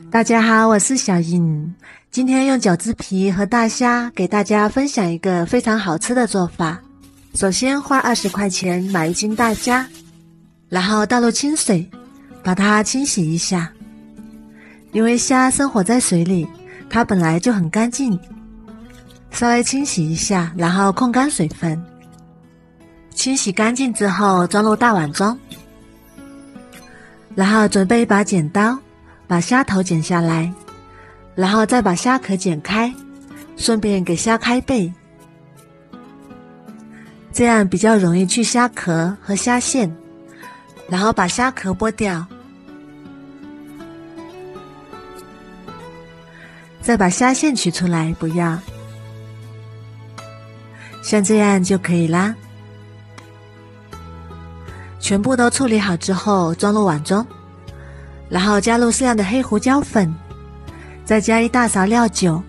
大家好，我是小瑩。今天用餃子皮和大蝦給大家分享一個非常好吃的做法。首先花20塊錢買1斤大蝦，然後倒入清水，把它清洗一下。因為蝦生活在水裡，它本來就很乾淨，稍微清洗一下，然後控乾水分。清洗乾淨之後裝入大碗中，然後準備一把剪刀，把蝦頭剪下來，然後再把蝦殼剪開，順便給蝦開背，這樣比較容易去蝦殼和蝦線。然後把蝦殼剝掉，再把蝦線取出來，不要，像這樣就可以啦。全部都處理好之後，裝入碗中，然後加入適量的黑胡椒粉，再加1大勺料酒，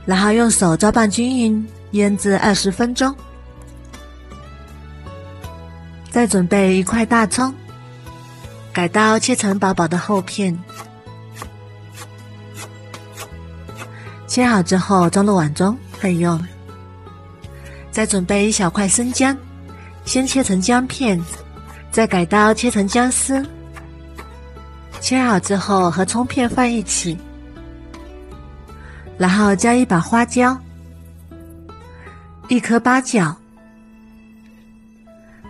然後用手抓拌均勻，醃製20分鐘。再準備1塊大蔥，改刀切成薄薄的厚片，切好之後裝入碗中備用。再準備1小塊生薑，先切成薑片，再改刀切成薑絲，切好之後和蔥片放一起，然後加1把花椒，1顆八角，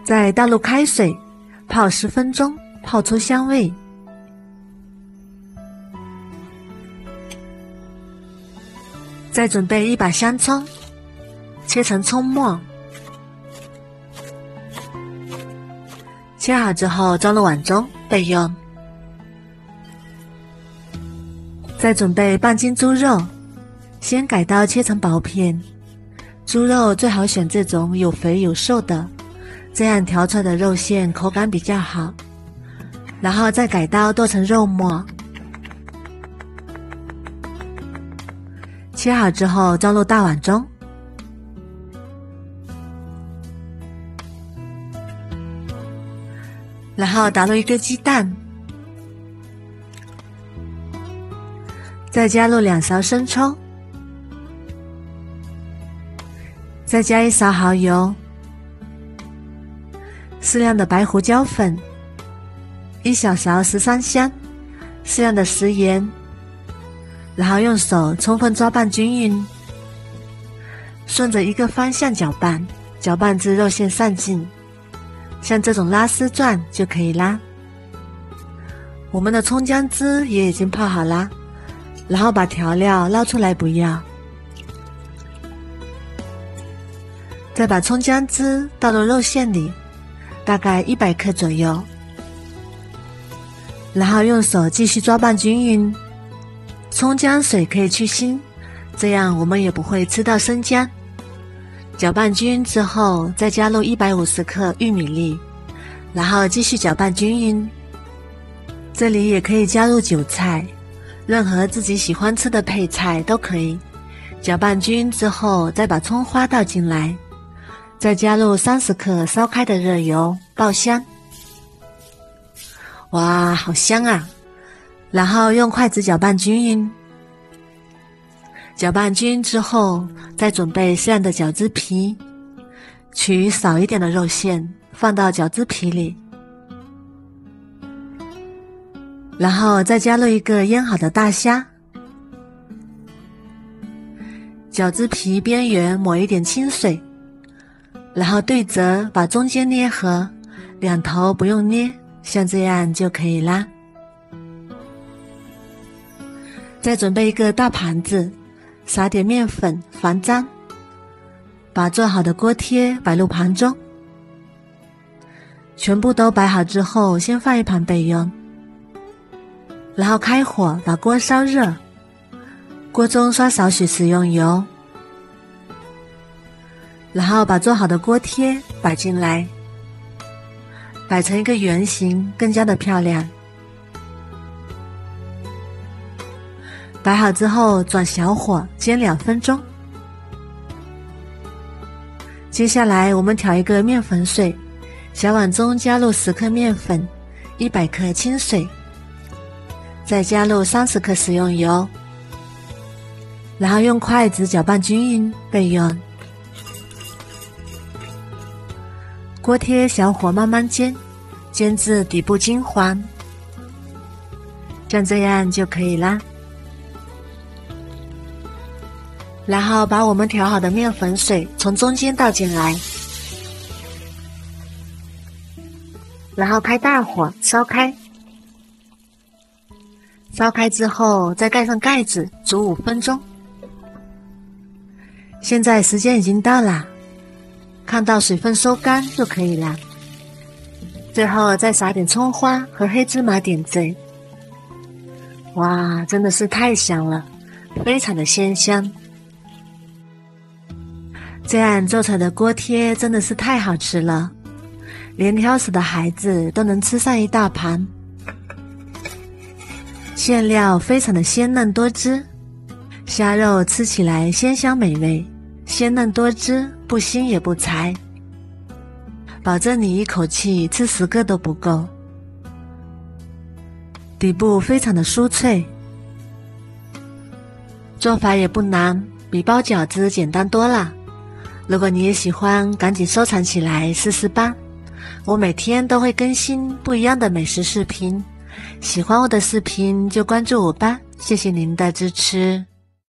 再倒入開水泡10分鐘，泡出香味。再準備1把香蔥，切成蔥末，切好之後裝入碗中備用。再準備半斤豬肉，先改刀切成薄片，豬肉最好選這種有肥有瘦的，這樣調出來的肉餡口感比較好。然後再改刀剁成肉末，切好之後裝入大碗中，然後打入1個雞蛋，再加入2勺生抽，再加1勺蠔油，適量的白胡椒粉，1小勺十三香，適量的食鹽，然後用手充分抓拌均勻，順着一個方向攪拌，攪拌至肉餡上勁，像這種拉絲狀就可以啦。我們的蔥薑汁也已經泡好啦，然後把調料撈出來不要，再把蔥薑汁倒入肉餡裡，大概100克左右，然後用手繼續抓拌均勻。蔥薑水可以去腥，這樣我們也不會吃到生薑。攪拌均勻之後，再加入150克玉米粒，然後繼續攪拌均勻。這裡也可以加入韭菜，任何自己喜歡吃的配菜都可以。攪拌均勻之後，再把蔥花倒進來，再加入30克燒開的熱油爆香。哇，好香啊！然後用筷子攪拌均勻。攪拌均勻之後，再準備適量的餃子皮，取少一點的肉餡放到餃子皮裡，然後再加入1個醃好的大蝦。餃子皮邊緣抹一點清水，然後對折，把中間捏合，兩頭不用捏，像這樣就可以啦。再準備一個大盤子，撒點麵粉防髒，把做好的鍋貼擺入盤中。全部都擺好之後，先放一旁備用。然後開火把鍋燒熱，鍋中刷少許食用油，然後把做好的鍋貼擺進來，擺成一個圓形，更加的漂亮。擺好之後轉小火煎2分鐘。接下來我們調一個麵粉水，小碗中加入10克麵粉，100克清水，再加入30克食用油，然後用筷子攪拌均勻備用。鍋貼小火慢慢煎，煎至底部金黃，像這樣就可以啦。然後把我們調好的麵粉水從中間倒進來，然後開大火燒開。燒開之後再蓋上蓋子煮5分鐘。現在時間已經到了，看到水分收乾就可以了。最後再撒點蔥花和黑芝麻點綴。哇，真的是太香了，非常的鮮香。這樣做出來的鍋貼真的是太好吃了，連挑食的孩子都能吃上一大盤。餡料非常的鮮嫩多汁，蝦肉吃起來鮮香美味，鮮嫩多汁，不腥也不柴，保證你一口氣吃10個都不夠。底部非常的酥脆，做法也不難，比包餃子簡單多了。如果你也喜歡，趕緊收藏起來試試吧。我每天都會更新不一樣的美食視頻，喜歡我的視頻就關注我吧，謝謝您的支持。